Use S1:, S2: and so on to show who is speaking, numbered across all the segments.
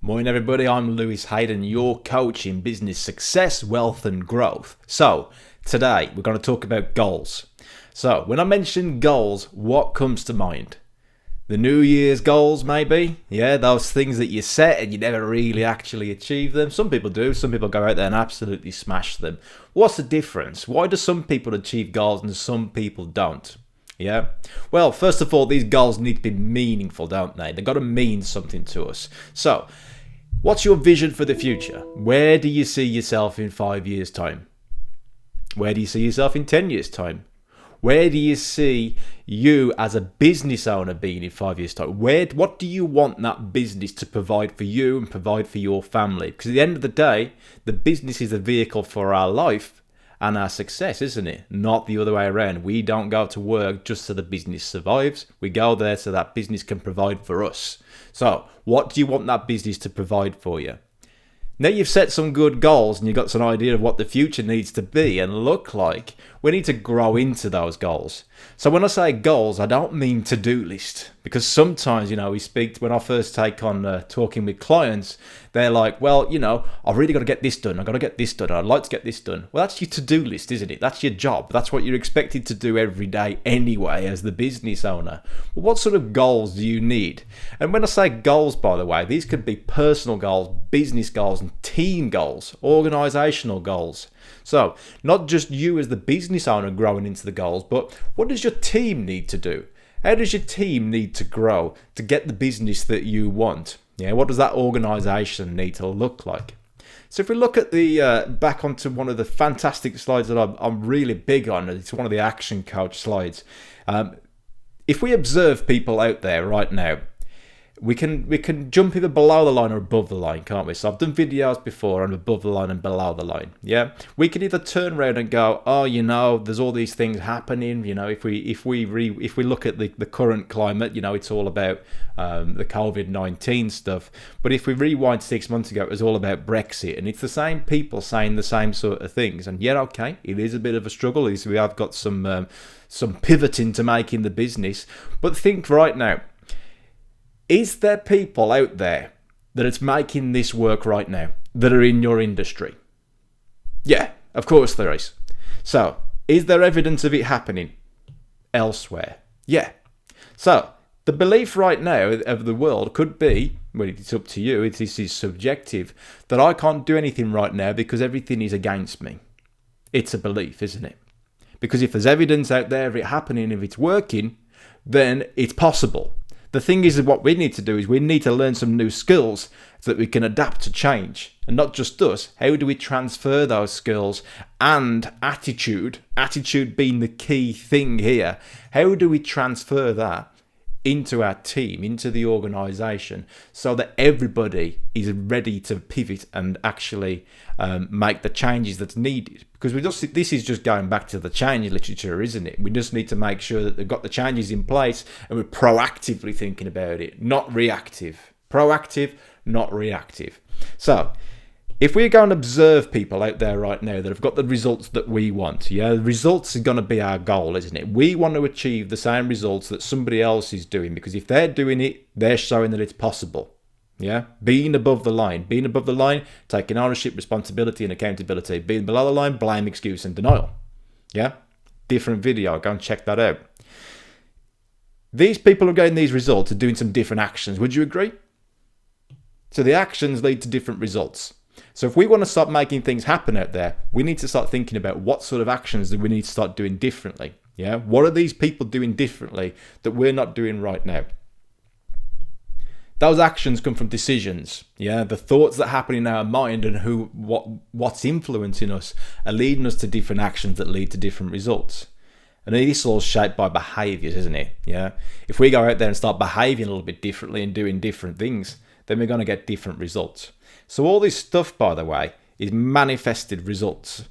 S1: Morning everybody, I'm Lewis Haydon, your coach in business success, wealth and growth. So today we're going to talk about goals. So when I mention goals, what comes to mind? The New Year's goals maybe? Yeah, those things that you set and you never really actually achieve them. Some people do, some people go out there and absolutely smash them. What's the difference? Why do some people achieve goals and some people don't? Yeah. Well, first of all, these goals need to be meaningful, don't they? They've got to mean something to us. So, what's your vision for the future? Where do you see yourself in 5 years' time? Where do you see yourself in 10 years' time? Where do you see you as a business owner being in 5 years' time? What do you want that business to provide for you and provide for your family? Because at the end of the day, the business is a vehicle for our life and our success, isn't it? Not the other way around. We don't go to work just so the business survives. We go there so that business can provide for us. So, what do you want that business to provide for you? Now you've set some good goals and you've got some idea of what the future needs to be and look like. We need to grow into those goals. So when I say goals, I don't mean to-do list, because sometimes, when I first take on talking with clients, they're like, well, I've really got to get this done. I've got to get this done. I'd like to get this done. Well, that's your to-do list, isn't it? That's your job. That's what you're expected to do every day anyway as the business owner. Well, what sort of goals do you need? And when I say goals, by the way, these could be personal goals, business goals, and team goals, organizational goals. So, not just you as the business owner growing into the goals, but what does your team need to do? How does your team need to grow to get the business that you want? Yeah, what does that organization need to look like? So if we look at the back onto one of the fantastic slides that I'm really big on, it's one of the action coach slides. If we observe people out there right now, we can jump either below the line or above the line, can't we? So I've done videos before on above the line and below the line. Yeah, we can either turn around and go, there's all these things happening. If we look at the current climate, it's all about the COVID-19 stuff. But if we rewind 6 months ago, it was all about Brexit, and it's the same people saying the same sort of things. And yet, okay, it is a bit of a struggle. We have got some pivoting to make in the business. But think right now. Is there people out there that it's making this work right now that are in your industry? Yeah, of course there is. So, is there evidence of it happening elsewhere? Yeah. So, the belief right now of the world could be, well, it's up to you, this is subjective, that I can't do anything right now because everything is against me. It's a belief, isn't it? Because if there's evidence out there of it happening, if it's working, then it's possible. The thing is, what we need to do is we need to learn some new skills so that we can adapt to change. And not just us, how do we transfer those skills and attitude being the key thing here, how do we transfer that into our team, into the organization, so that everybody is ready to pivot and actually make the changes that's needed? Because this is just going back to the change literature, isn't it? We just need to make sure that they've got the changes in place and we're proactively thinking about it, not reactive. Proactive, not reactive. So, if we go and observe people out there right now that have got the results that we want, the results are going to be our goal, isn't it? We want to achieve the same results that somebody else is doing, because if they're doing it, they're showing that it's possible. Yeah, being above the line, taking ownership, responsibility, and accountability. Being below the line, blame, excuse, and denial. Yeah, different video. Go and check that out. These people who are getting these results are doing some different actions. Would you agree? So the actions lead to different results. So if we want to start making things happen out there, we need to start thinking about what sort of actions do we need to start doing differently. Yeah, what are these people doing differently that we're not doing right now? Those actions come from decisions. Yeah, the thoughts that happen in our mind and what's influencing us are leading us to different actions that lead to different results. And this is all shaped by behaviors, isn't it? Yeah, if we go out there and start behaving a little bit differently and doing different things, then we're going to get different results. So all this stuff, by the way, is manifested results.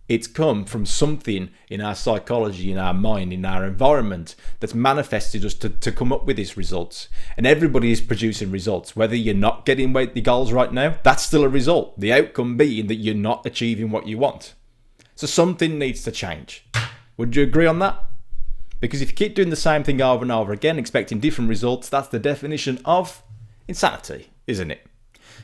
S1: It's come from something in our psychology, in our mind, in our environment that's manifested us to come up with these results. And everybody is producing results. Whether you're not getting the goals right now, that's still a result. The outcome being that you're not achieving what you want. So something needs to change. Would you agree on that? Because if you keep doing the same thing over and over again, expecting different results, that's the definition of insanity, isn't it?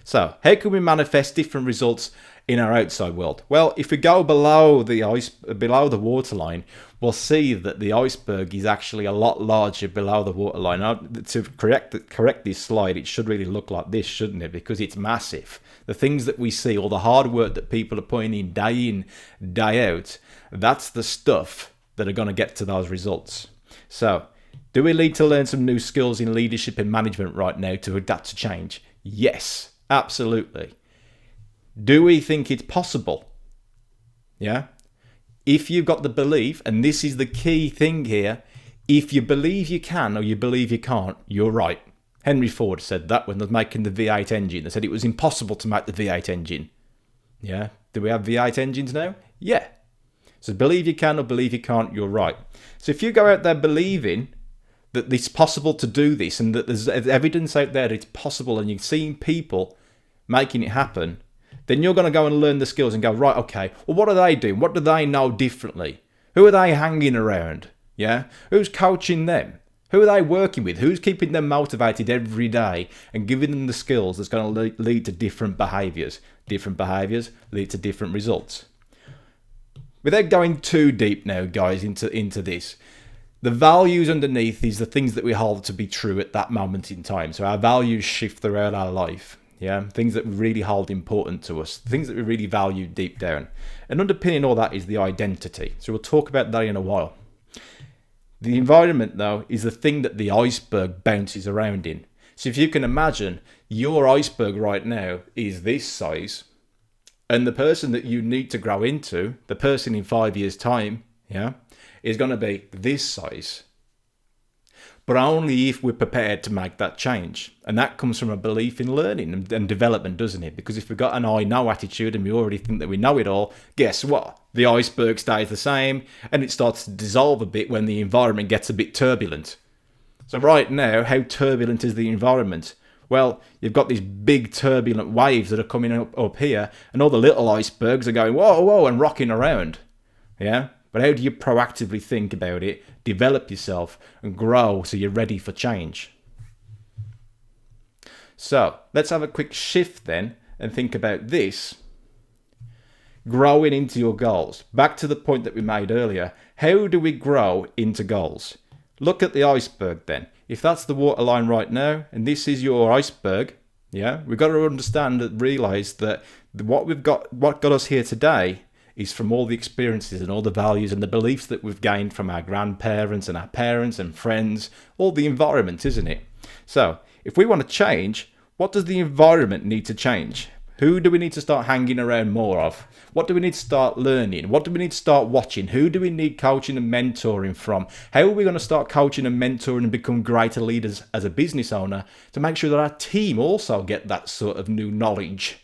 S1: So, how can we manifest different results in our outside world? Well, if we go below the waterline, we'll see that the iceberg is actually a lot larger below the waterline. Now, to correct this slide, it should really look like this, shouldn't it? Because it's massive. The things that we see, all the hard work that people are putting in, day out, that's the stuff that are going to get to those results. So, do we need to learn some new skills in leadership and management right now to adapt to change? Yes, absolutely. Do we think it's possible? Yeah? If you've got the belief, and this is the key thing here, if you believe you can or you believe you can't, you're right. Henry Ford said that when they were making the V8 engine. They said it was impossible to make the V8 engine. Yeah? Do we have V8 engines now? Yeah. So believe you can or believe you can't, you're right. So if you go out there believing that it's possible to do this and that there's evidence out there that it's possible and you're seeing people making it happen, then you're going to go and learn the skills and go, right, okay, well, what are they doing? What do they know differently? Who are they hanging around? Yeah? Who's coaching them? Who are they working with? Who's keeping them motivated every day and giving them the skills that's going to lead to different behaviours? Different behaviours lead to different results. Without going too deep now, guys, into this, the values underneath is the things that we hold to be true at that moment in time. So our values shift throughout our life. Yeah, things that we really hold important to us, things that we really value deep down. And underpinning all that is the identity. So we'll talk about that in a while. The environment, though, is the thing that the iceberg bounces around in. So if you can imagine, your iceberg right now is this size, and the person that you need to grow into, the person in 5 years' time, yeah, is going to be this size. But only if we're prepared to make that change. And that comes from a belief in learning and development, doesn't it? Because if we've got an I know attitude and we already think that we know it all, guess what? The iceberg stays the same and it starts to dissolve a bit when the environment gets a bit turbulent. So right now, how turbulent is the environment? Well, you've got these big turbulent waves that are coming up here and all the little icebergs are going, whoa, whoa, and rocking around. Yeah? But how do you proactively think about it, develop yourself, and grow so you're ready for change? So, let's have a quick shift then and think about this. Growing into your goals. Back to the point that we made earlier. How do we grow into goals? Look at the iceberg then. If that's the waterline right now, and this is your iceberg, yeah, we've got to understand and realise that what got us here today is from all the experiences and all the values and the beliefs that we've gained from our grandparents and our parents and friends, all the environment, isn't it? So, if we want to change, what does the environment need to change? Who do we need to start hanging around more of? What do we need to start learning? What do we need to start watching? Who do we need coaching and mentoring from? How are we going to start coaching and mentoring and become greater leaders as a business owner to make sure that our team also get that sort of new knowledge?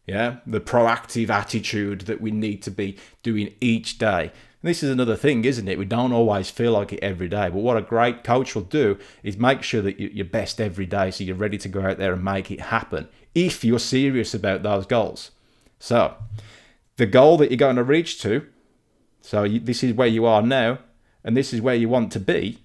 S1: Yeah, the proactive attitude that we need to be doing each day. And this is another thing, isn't it? We don't always feel like it every day. But what a great coach will do is make sure that you're best every day so you're ready to go out there and make it happen if you're serious about those goals. So, the goal that you're going to reach to, this is where you are now, and this is where you want to be.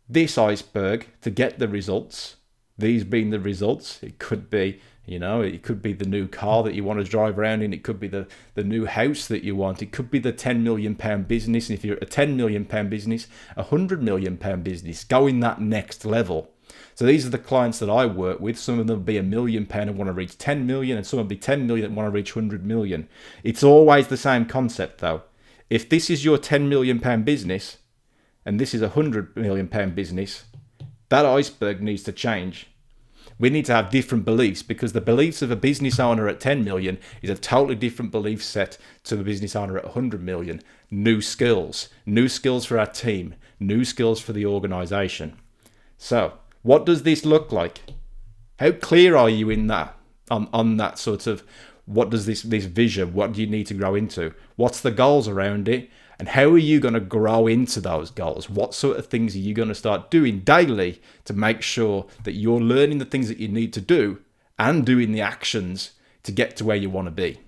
S1: This iceberg to get the results, these being the results, it could be, it could be the new car that you want to drive around in. It could be the new house that you want. It could be the £10 million business. And if you're a £10 million business, a £100 million business, going that next level. So these are the clients that I work with. Some of them will be £1 million and want to reach 10 million, and some will be 10 million and want to reach 100 million. It's always the same concept though. If this is your £10 million business and this is a £100 million business, that iceberg needs to change. We need to have different beliefs because the beliefs of a business owner at 10 million is a totally different belief set to a business owner at 100 million. New skills for our team, new skills for the organization. So, what does this look like? How clear are you in that, on that sort of, what does this vision, what do you need to grow into? What's the goals around it? And how are you going to grow into those goals? What sort of things are you going to start doing daily to make sure that you're learning the things that you need to do and doing the actions to get to where you want to be?